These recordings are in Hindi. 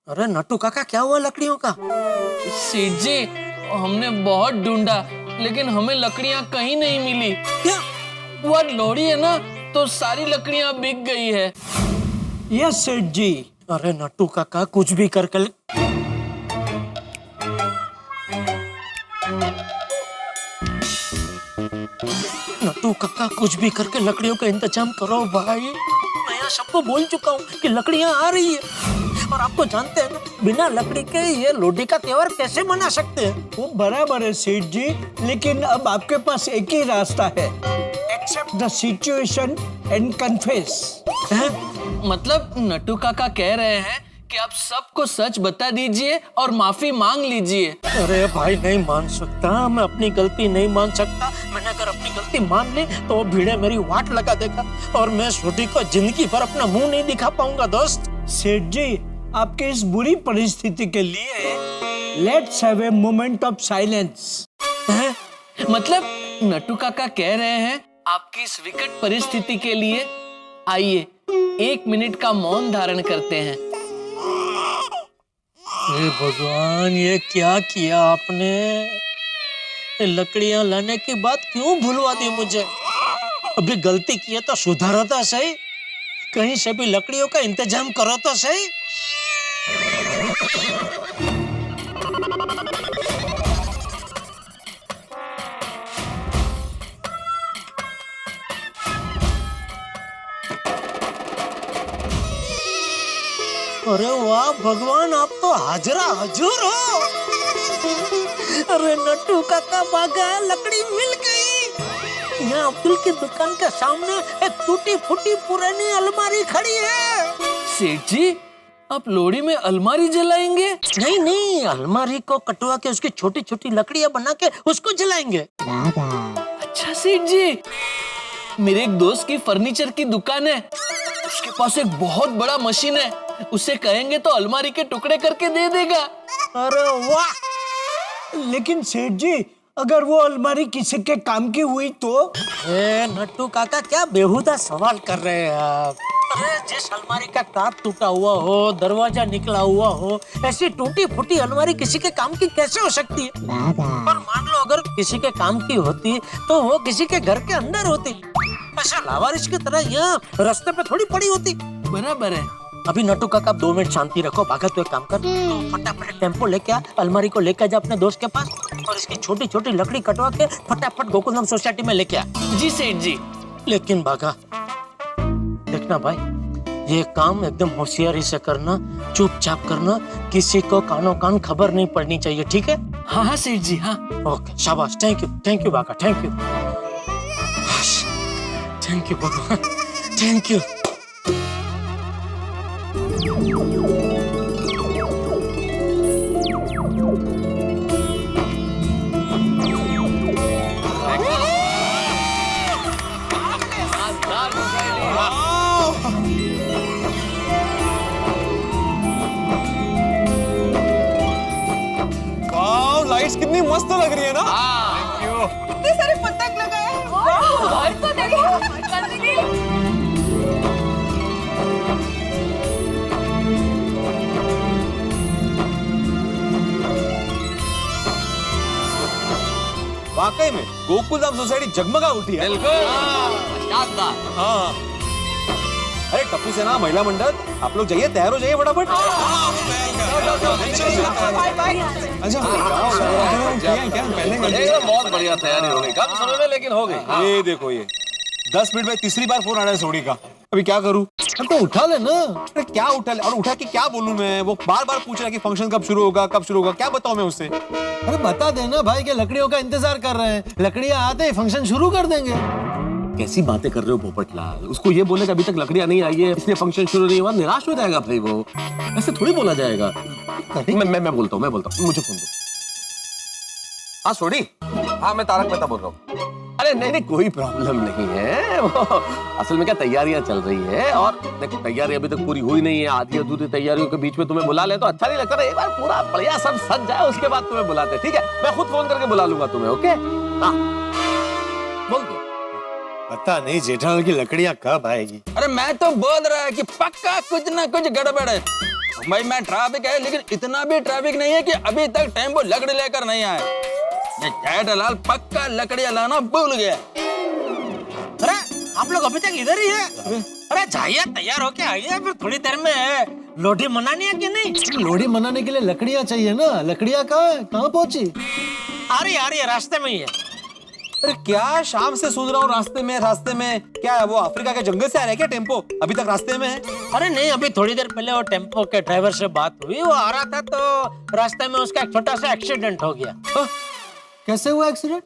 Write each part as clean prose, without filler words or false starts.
अरे नट्टू काका क्या हुआ लकड़ियों का? सेठ जी, हमने बहुत ढूंढा लेकिन हमें लकड़ियां कहीं नहीं मिली। क्या? वो लोहड़ी है ना, तो सारी लकड़ियां बिक गई है। यस सेठ जी। अरे नट्टू काका कुछ भी करके नट्टू काका कुछ भी करके लकड़ियों का इंतजाम करो भाई। मैं यहाँ सबको बोल चुका हूँ कि लकड़ियाँ आ रही है और आपको जानते हैं ना, बिना लकड़ी के ये लोहड़ी का त्योहार कैसे मना सकते हैं? वो बराबर है सेठ जी, लेकिन अब आपके पास एक ही रास्ता है, accept the situation and confess. मतलब नट्टू काका कह रहे हैं कि आप सबको सच बता दीजिए और माफी मांग लीजिए। अरे भाई नहीं मान सकता, मैं अपनी गलती नहीं मान सकता। मैंने अगर अपनी गलती मान ली तो वो भीड़े मेरी वाट लगा देगा और मैं छोटी को जिंदगी भर अपना मुंह नहीं दिखा पाऊंगा दोस्त। सेठ जी, आपके इस बुरी परिस्थिति के लिए let's have a moment of silence. मतलब नट्टू काका कह रहे हैं आपकी इस विकट परिस्थिति के लिए आइए 1 मिनट का मौन धारण करते हैं। हे भगवान, ये क्या किया आपने? ये लकड़ियां लाने की बात क्यों भुलवा दी मुझे? अभी गलती की है तो सुधारो तो सही, कहीं से भी लकड़ियों का इंतजाम करो तो सही। अरे वाह भगवान, आप तो हाजरा हजूर हो। अरे नट्टू काका भागा, लकड़ी मिल गई। यहाँ अब्दुल की दुकान के सामने एक टूटी फूटी पुरानी अलमारी खड़ी है। सेठ जी, आप लोहड़ी में अलमारी जलाएंगे? नहीं नहीं, अलमारी को कटवा के उसकी छोटी छोटी लकड़ियाँ बना के उसको जलाएंगे। अच्छा सेठ जी, मेरे एक दोस्त की फर्नीचर की दुकान है, उसके पास एक बहुत बड़ा मशीन है, उसे कहेंगे तो अलमारी के टुकड़े करके दे देगा। अरे वाह! लेकिन सेठ जी, अगर वो अलमारी किसी के काम की हुई तो? नट्टू काका क्या बेहुदा सवाल कर रहे हैं आप? अरे जिस अलमारी का कांच टूटा हुआ हो, दरवाजा निकला हुआ हो, ऐसी टूटी फूटी अलमारी किसी के काम की कैसे हो सकती है? पर मान लो अगर किसी के काम की होती तो वो किसी के घर के अंदर होती, ऐसा लावारिस की तरह यहाँ रास्ते पे थोड़ी पड़ी होती। बराबर है। अभी नट्टू काका आप 2 मिनट शांति रखो। भागा तो एक काम कर, तो फटाफट टेम्पो लेके आ, अलमारी को लेके जा अपने दोस्त के पास और इसकी छोटी छोटी लकड़ी कटवा के फटाफट गोकुलधाम सोसाइटी में लेके आ। जी सेठ जी। लेकिन भागा, देखना भाई, ये काम एकदम होशियारी से करना, चुपचाप करना, किसी को कानों कान खबर नहीं पड़नी चाहिए, ठीक है? हाँ हाँ सेठ जी, हाँ। ओके, शाबाश, थैंक यू भागा, थैंक यू भगवान, थैंक यू। लाइट्स कितनी मस्त लग रही है ना। कितने सारे पतंग लगाए हैं। और तो देखो, वाकई में गोकुलधाम सोसाइटी जगमगा उठी है। हाँ। अरे टप्पू सेना, महिला मंडल, आप लोग जाइए, तैयार हो जाइए फटाफट। अच्छा, बहुत बढ़िया तैयारी हो गई, कम समय में लेकिन हो गई। ये देखो, ये 10 मिनट में तीसरी बार फोन आ रहा है सोनी का। अभी क्या करूं? तो उठा लेना। अरे क्या उठा ले, और उठा के क्या बोलूं मैं? वो बार बार पूछ रहा है कि फंक्शन कब शुरू होगा, कब शुरू होगा। क्या बताऊं मैं उससे? अरे बता देना भाई के लकड़ियों का इंतजार कर रहे हैं, लकड़ियां आते ही फंक्शन शुरू कर देंगे। कैसी बातें कर रहे हो पोपटलाल? उसको ये बोले कि अभी तक लकड़ियां नहीं आई है इसलिए फंक्शन शुरू नहीं हुआ, निराश हो जाएगा भाई वो। ऐसे थोड़ी बोला जाएगा। मैं बोलता हूँ, मुझे फोन दो। हाँ सोनी, हाँ मैं तारक मेहता बोल रहा हूँ। अरे नहीं, कोई प्रॉब्लम नहीं है। वो असल में क्या तैयारियां चल रही है और देखो तैयारी अभी तक पूरी हुई नहीं है, आधी अधूरी तैयारियों के बीच में तुम्हें बुला ले तो अच्छा नहीं लगता ना। एक बार पूरा बढ़िया सब सज जाए उसके बाद तुम्हें बुलाते, ठीक है? मैं खुद फोन करके बुला लूंगा तुम्हें, ओके? हाँ बोल दो। पता नहीं जेठालाल की लकड़ियां कब आएगी। अरे मैं तो बोल रहा है कि पक्का कुछ ना कुछ गड़बड़ है। भाई मैं ट्रैफिक है, लेकिन इतना भी ट्रैफिक नहीं है कि अभी तक टेम्पो लकड़ी लेकर नहीं आए। ये जेठालाल पक्का लकड़ियां लाना भूल गया। अरे आप लोग अभी तक इधर ही है? अरे जाइए, तैयार होके आइए, फिर थोड़ी देर में लोधी मनानी है कि नहीं? लोहड़ी मनाने के लिए लकड़ियां चाहिए ना, लकड़ियां कहाँ है, कहाँ पहुंची? आ रही है, रास्ते में ही है। अरे क्या शाम से सुन रहा हूँ रास्ते में क्या है, वो अफ्रीका के जंगल से आ रहा है क्या टेम्पो? अभी तक रास्ते में है? अरे नहीं, अभी थोड़ी देर पहले वो टेम्पो के ड्राइवर से बात हुई, वो आ रहा था तो रास्ते में उसका एक छोटा सा एक्सीडेंट हो गया। कैसे हुआ एक्सीडेंट?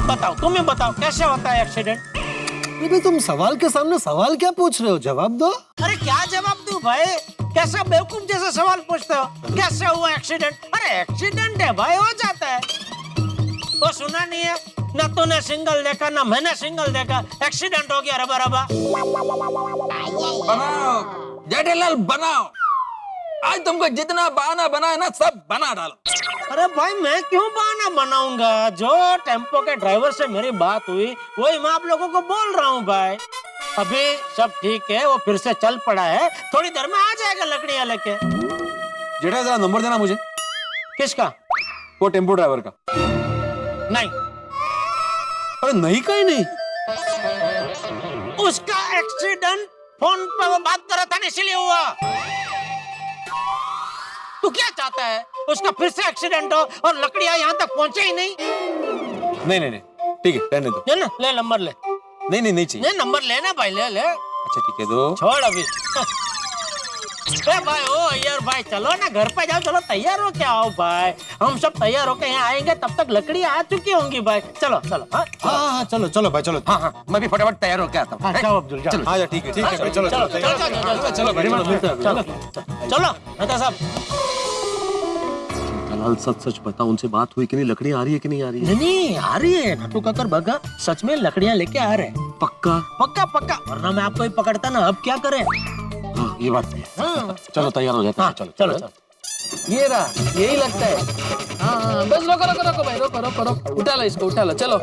बताओ, तुम्हें बताओ कैसे होता है एक्सीडेंट? अरे तुम सवाल के सामने सवाल क्या पूछ रहे हो, जवाब दो। अरे क्या जवाब दूं भाई, कैसा बेवकूफ जैसा सवाल पूछते हो? कैसे हुआ एक्सीडेंट? अरे एक्सीडेंट है भाई, हो जाता है। वो सुना नहीं है ना, तूने सिंगल देखा ना मैंने सिंगल देखा, एक्सीडेंट हो गया रबा रबा। बनाओ जेठालाल बनाओ, आज तुमको जितना बहाना बना है ना सब बना डालो। अरे भाई मैं क्यों बहाना बनाऊंगा? जो टेम्पो के ड्राइवर से मेरी बात हुई वही मैं आप लोगों को बोल रहा हूँ भाई। अभी सब ठीक है, वो फिर से चल पड़ा है, थोड़ी देर में आ जाएगा लकड़ियां लेके। जेठा जरा नंबर देना मुझे। किसका? वो टेम्पो ड्राइवर का। नहीं। अरे नहीं, कहीं नहीं। उसका एक्सीडेंट फोन पे वो बात कर रहा था ना, इसलिए हुआ। तू क्या चाहता है, उसका फिर से एक्सीडेंट हो और लकड़ियां यहाँ तक पहुंचे ही नहीं? नहीं ठीक है, रहने दो। ले ना, ले नंबर ले। नहीं चाहिए। ले नंबर लेना भाई, ले ले। अच्छा ठीक है, दो। छोड़ अभी। ए भाई, ओ यार भाई, चलो ना घर पे जाओ, चलो तैयार हो क्या आओ भाई, हम सब तैयार होके यहाँ आएंगे, तब तक लकड़ियां आ चुकी होंगी भाई। चलो चलो। हाँ हाँ चलो चलो भाई, चलो। हाँ मैं भी फटाफट तैयार होके आता हूँ। जाओ अब्दुल, जाओ। हाँ ठीक है भाई, चलो चलो चलो चलो भाई, चलो चलो नेता साहब। जेठालाल सच बता, उनसे बात हुई कि नहीं, लकड़ियां आ रही है कि नहीं आ रही है? नहीं आ रही है, नटू काकर बगा सच में लकड़ियां लेके आ रहे हैं। पक्का? पक्का पक्का, वरना मैं आपको ही पकड़ता ना, अब क्या करें? हाँ ये बात है। हाँ। चलो तैयार हो जाते हैं। चलो चलो चलो। ये रहा, यही लगता है। हाँ बस रोको भाई, रोको, उठा लो इसको, उठा लो, चलो।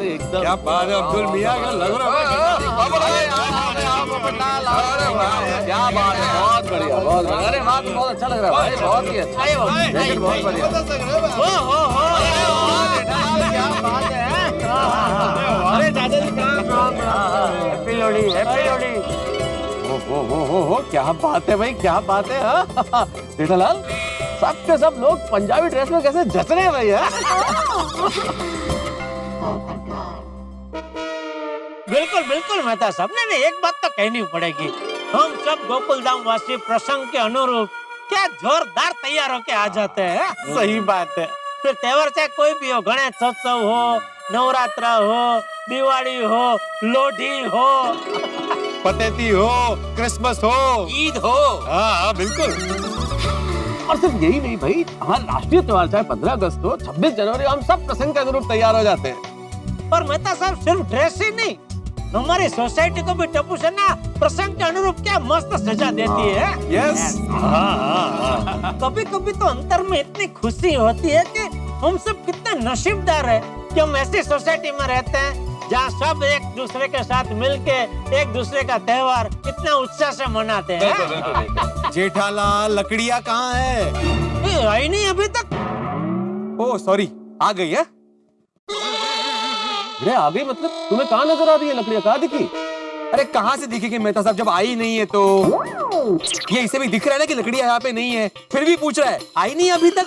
एकदम क्या बात है अब्दुल मियां, क्या लग रहा है? क्या बात है, बहुत बढ़िया, बहुत बढ़िया। अरे बात बहुत अच्छा लग रहा है भाई, बहुत ही अच्छा। आइए बाबू, जैकेट बहुत बढ़िया। हो क्या बात है। अरे दादा जी हैप्पी लोहड़ी, हैप्पी लोहड़ी। हो क्या बात है भाई, क्या बात है। हाँ जेठालाल, सब के सब लोग पंजाबी ड्रेस में कैसे जच रहे हैं भाई। बिल्कुल बिल्कुल मेहता साहब, नहीं एक बात तो कहनी पड़ेगी, हम सब गोकुलधाम वासी प्रसंग के अनुरूप क्या जोरदार तैयार होके आ जाते हैं। सही बात है। फिर त्योहार चाहे कोई भी हो, गणेशोत्सव हो, नवरात्रा हो, दिवाली हो, लोहड़ी हो, पतेती हो, क्रिसमस हो, ईद हो। हाँ बिल्कुल। और सिर्फ यही नहीं भाई, हमारा राष्ट्रीय त्योहार चाहे 15 अगस्त हो, 26 जनवरी, हम सब प्रसंग के अनुरूप तैयार हो जाते हैं। और मेहता साहब सिर्फ ड्रेस ही नहीं, हमारी सोसाइटी को भी टप्पू से ना प्रसंग के अनुरूप क्या मस्त सजा देती है। यस। कभी कभी तो अंतर में इतनी खुशी होती है कि हम सब कितने नसीबदार है कि हम ऐसी सोसाइटी में रहते हैं जहाँ सब एक दूसरे के साथ मिलके एक दूसरे का त्योहार इतना उत्साह से मनाते हैं। जेठालाल, लकड़ियाँ कहाँ है? आई नहीं अभी तक। ओह सॉरी, आ गई है। अरे आ गई मतलब, तुम्हें कहाँ नजर आ रही है लकड़ियाँ, कहाँ दिखी? अरे कहाँ से दिखेगी मेहता साहब, जब आई नहीं है तो ये इसे भी दिख रहा है ना कि लकड़ियाँ यहाँ पे नहीं है, फिर भी पूछ रहा है आई नहीं अभी तक।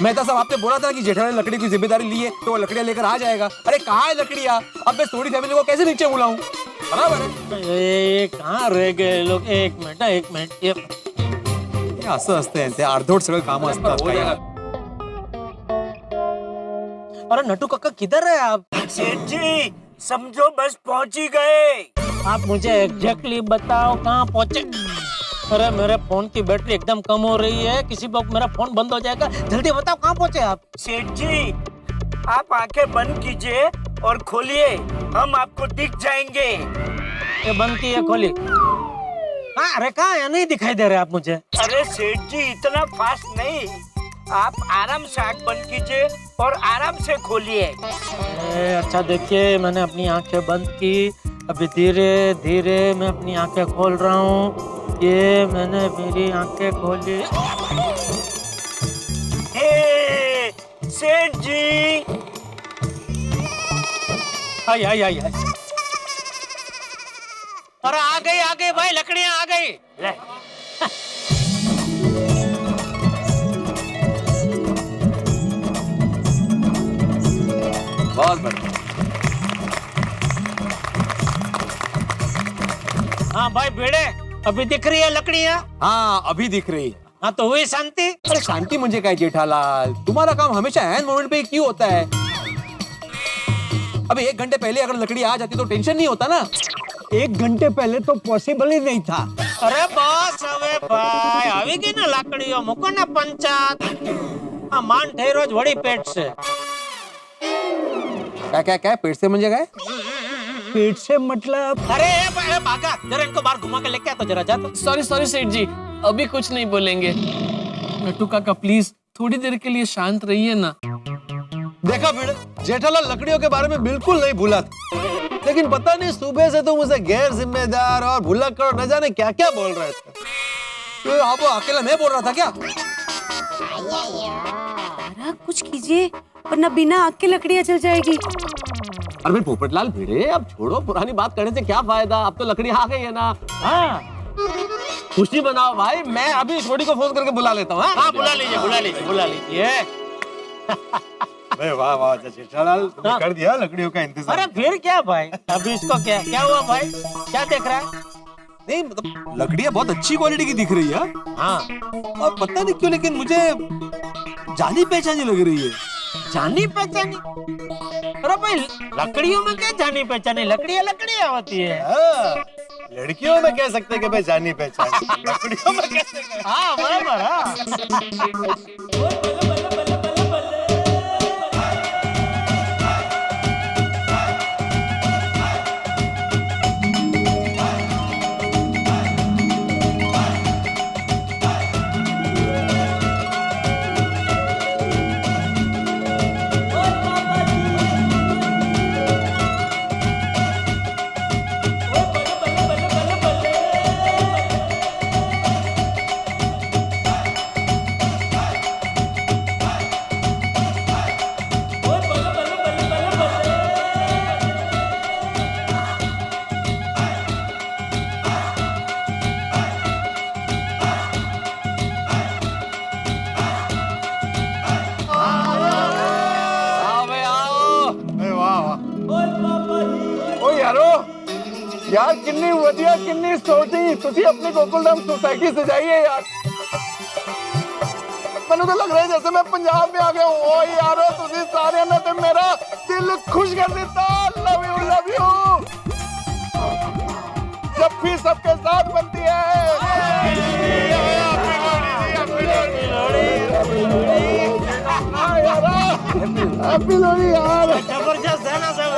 मेहता साहब आपने बोला था कि जेठालाल ने लकड़ी की जिम्मेदारी ली है तो वो लकड़ियाँ लेकर आ जाएगा। अरे कहाँ है लकड़ियाँ? अब मैं सोनी फैमिली को कैसे नीचे बुलाऊं? बराबर है। कहाँ रह गए लोग? एक मिनट ये असं असते हैं ते अर्धवट सगळं काम असतात काही। अरे नटू काका किधर है आप? सेठ जी समझो बस पहुंच ही गए। आप मुझे एग्जैक्टली बताओ कहाँ पहुँचे। अरे मेरे फोन की बैटरी एकदम कम हो रही है, किसी वक्त मेरा फोन बंद हो जाएगा, जल्दी बताओ कहाँ पहुँचे आप? सेठ जी आप आंखें बंद कीजिए और खोलिए, हम आपको दिख जाएंगे। ये बंद की है, खोली। हाँ, अरे कहाँ है? नहीं दिखाई दे रहे आप मुझे। अरे सेठ जी इतना फास्ट नहीं, आप आराम से आंख बंद कीजिए और आराम से खोलिए। अच्छा देखिए, मैंने अपनी आंखें बंद की, अभी धीरे धीरे मैं अपनी आंखें खोल रहा हूँ। ये मैंने मेरी आंखें खोली। हे सेठ जी, आई आई आई आई। अरे आ गई भाई, लकड़ियां आ गई। ले बहुत बढ़िया। हाँ भाई बेड़े, अभी दिख रही है लकड़ियां? हाँ अभी दिख रही है। हाँ तो हुई शांति। अरे शांति मुझे क्या जेठालाल, तुम्हारा काम हमेशा एन मोमेंट पे ही क्यों होता है? अभी 1 घंटे पहले अगर लकड़ी आ जाती तो टेंशन नहीं होता ना। 1 घंटे पहले तो पॉसिबल ही नहीं था। अरे बस હવે ભાઈ આવી ગઈ ને લાકડીઓ, મૂકો ને પંચાત। આ मान ठहरो જ वड़ी पेट से। क्या क्या क्या पेट से म्हणजे काय? पेट से मतलब? अरे भागा, जरा इनको बाहर घुमा के लेके आ तो जरा जा तो। सॉरी सॉरी सेठ जी, अभी कुछ नहीं बोलेंगे। नट्टू काका प्लीज थोड़ी देर के लिए शांत रहिए ना। देखा भिड़े, जेठालाल लकड़ियों के बारे में बिल्कुल नहीं भूला था, लेकिन पता नहीं सुबह से तुम उसे गैर जिम्मेदार और भुलक्कड़ और न जाने क्या क्या बोल रहे थे। तो आप अकेला मैं बोल रहा था क्या? तारा कुछ कीजिए वरना बिना आग के लकड़ियां जल जाएगी। अरे भाई पोपटलाल भिड़े, अब छोड़ो, पुरानी बात करने से क्या फायदा, अब तो लकड़ी आ गई है ना। हाँ खुशी बनाओ भाई, मैं अभी छोटी को फोन करके बुला लेता हूँ। हाँ बुला लीजिए, बुला लीजिए, बुला लीजिए। अरे वाह वाह जेठालाल, तुमने कर दिया लकड़ियों का इंतजाम। अरे फिर क्या भाई, अभी इसको क्या क्या हुआ भाई, क्या देख रहा है? नहीं मतलब लकड़ियाँ बहुत अच्छी क्वालिटी की दिख रही है। हाँ और पता नहीं क्यों लेकिन मुझे जानी पहचानी लग रही है। जानी पहचानी? अरे भाई लकड़ियों में क्या जानी पहचानी, लकड़ियाँ लकड़ियाँ होती है। हाँ, लड़कियों में कह सकते हैं कि भाई जानी पहचानी, लकड़ियों में कैसे कहें? हाँ बराबर। हाँ यार किन्नी वधिया किन्नी सोची तुसी अपनी गोकुलधाम सोसाइटी से जाइए यार। मैंने तो लग रहा है जैसे मैं पंजाब में आ गया हूँ। ओ यारो तुसी सारे ने तो मेरा दिल खुश कर देता। Love you love you. जब भी सबके साथ बनती है। हैप्पी लोहड़ी यार। जबरदस्त है ना सब।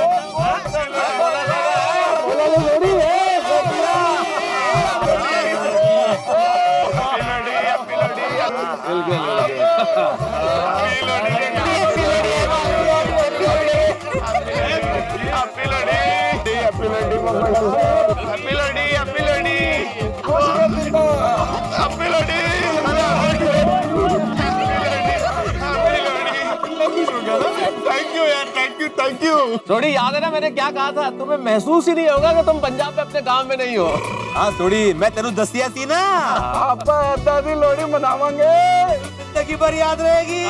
Thank you. थोड़ी याद है ना मैंने क्या कहा था, तुम्हें महसूस ही नहीं होगा कि तुम पंजाब में अपने गांव में नहीं हो। हाँ थोड़ी मैं तेरू दसिया थी ना, आपा दादी लोहड़ी मनावांगे, जिंदगी भर याद रहेगी।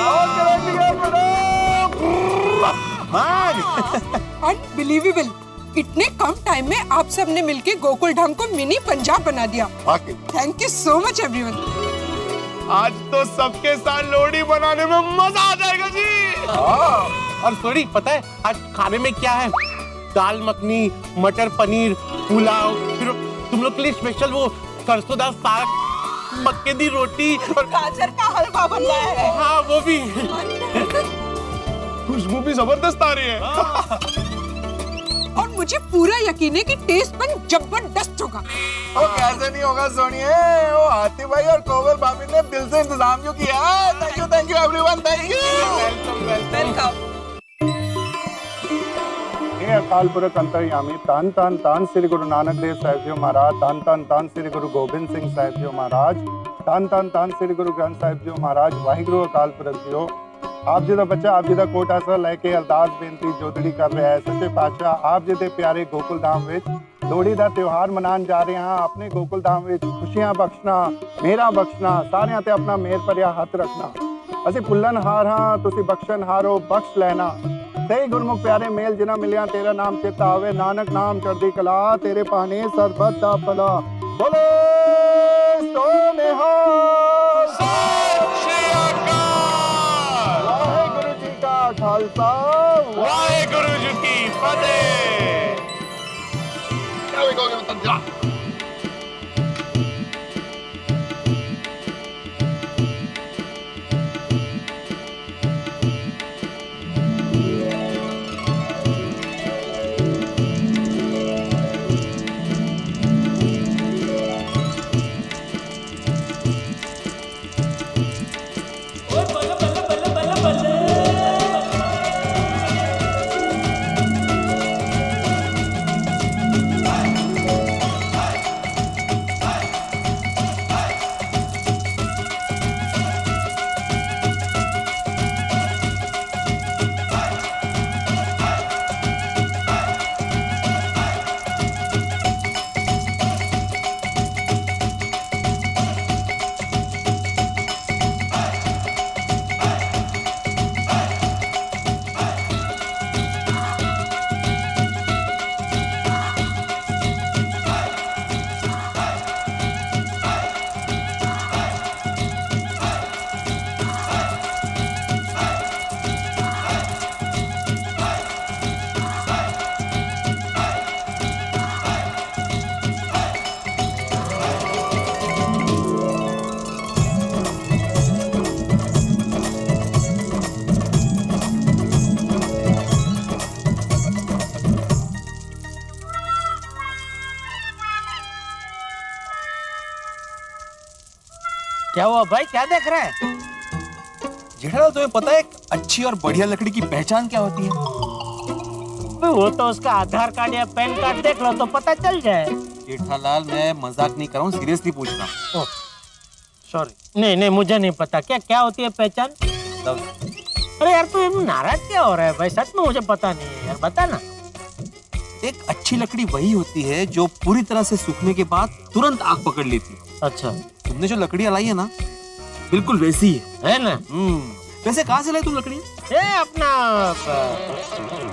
अनबिलीवेबल, इतने कम टाइम में आप सब ने मिलके गोकुलधाम को मिनी पंजाब बना दिया। Thank you so much everyone. आज तो सबके साथ लोहड़ी बनाने में मजा आ जाएगा जी। और थोड़ी पता है आज खाने में क्या है? दाल मखनी, मटर पनीर, पुलाव, फिर तुम लोग के लिए स्पेशल वो सरसों दाल साग, मक्के दी रोटी और गाजर का हलवा बन रहा है। हाँ वो भी। खुशबू भी जबरदस्त आ रही है। और अब मुझे पूरा यकीन है कि टेस्ट पण जबरदस्त होगा। वो कैसे नहीं होगा सोनिए, वो हाथी भाई और कोमल भाभी ने दिल से इंतजाम जो किया। Thank you everyone, thank you. Welcome. हे अकाल पुरख अंतर्यामी, धन धन धन श्री गुरु नानक देव साहिब जी महाराज, धन धन धन श्री गुरु गोबिंद सिंह साहिब जी महाराज, धन धन धन श्री गुरु ग्रंथ साहिब जी महाराज। वाहिगुरु अकाल पुरख जीओ, आप जी का बच्चा आप जी का कोटा सा लेके अरदास बेनती जोदड़ी कर रहा है। सच्चे पातशाह आप जी के प्यारे गोकुल धाम विच लोहड़ी का त्योहार मनाने जा रहे हैं। अपने गोकुल धाम विच खुशियां बख्शना, मेहरा बख्शना, सारियां ते अपना मेहर भरिया हथ रखना। असीं भुल्लनहार हाँ, तुसीं बख्शनहार हो, बख्श लेना। सही गुरमुख प्यारे मेल जिन्हां मिलिया तेरा नाम चेता आवे, नानक नाम चढ़दी कला, तेरे पाने सरबत दा भला। बोलो सो निहाल, सत श्री अकाल। वाहेगुरु जी का खालसा, वाहेगुरु जी की फतेह। क्या वे कहोगे मतलब जा। क्या हुआ भाई, क्या देख रहा है? जेठालाल तुम्हें पता है एक अच्छी और बढ़िया लकड़ी की पहचान क्या होती है? वो तो उसका आधार कार्ड या पैन कार्ड देख लो तो पता चल जाए। जेठालाल मैं मजाक नहीं कर रहा हूँ, सीरियसली पूछ रहा हूँ। सॉरी, नहीं मुझे नहीं पता। क्या होती है पहचान? अरे यार तू नाराज क्या हो रहा है भाई, सच में मुझे पता नहीं है यार, बता ना। एक अच्छी लकड़ी वही होती है जो पूरी तरह से सूखने के बाद तुरंत आग पकड़ लेती है। अच्छा, तुमने जो लकड़ियाँ लाई है ना, बिल्कुल वैसी है ना? वैसे कहाँ से लाई तुम लकड़ियाँ? ये अपना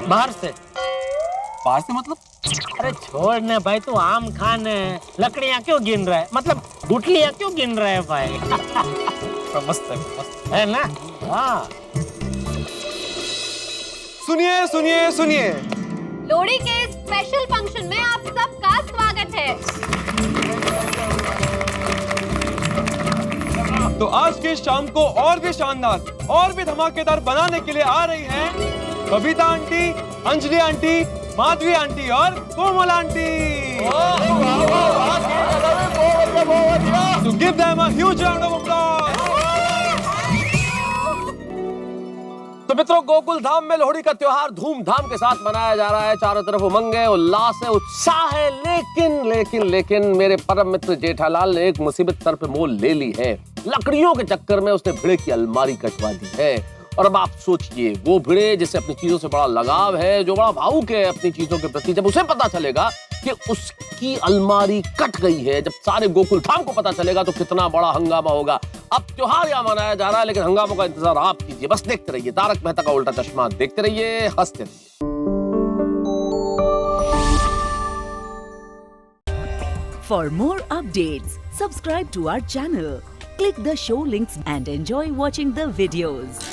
बाहर से। बाहर से मतलब? अरे छोड़ ना भाई, तू आम खाने लकड़ियाँ क्यों गिन रहा है, मतलब गुठलियाँ क्यों गिन रहा है भाई? मस्त है ना? हाँ। सुनिए सुनिए सुनिए, लोहड़ी के स्पेशल फंक्शन में आप सबका स्वागत है। तो आज की शाम को और भी शानदार और भी धमाकेदार बनाने के लिए आ रही हैं Babita aunty, Anjali aunty, Madhavi aunty और कोमल aunty. So give them a huge round of applause. तो मित्रों, गोकुल धाम में लोहड़ी का त्योहार धूमधाम के साथ मनाया जा रहा है। चारों तरफ उमंग है, उल्लास है, उत्साह है। लेकिन मेरे परम मित्र जेठालाल ने एक मुसीबत सर पे मोल ले ली है। लकड़ियों के चक्कर में उसने भिड़े की अलमारी कटवा दी है। और अब आप सोचिए, वो भिड़े जिसे अपनी चीजों से बड़ा लगाव है, जो बड़ा भावुक है अपनी चीजों के प्रति, जब उसे पता चलेगा कि उसकी अलमारी कट गई है, जब सारे गोकुल धाम को पता चलेगा तो कितना बड़ा हंगामा होगा। अब त्योहार यहाँ मनाया जा रहा है, लेकिन हंगामों का इंतजार आप कीजिए। बस देखते रहिए तारक मेहता का उल्टा चश्मा, देखते रहिए, हंसते रहिए। For more updates, subscribe to our channel, click the show links and enjoy watching the videos.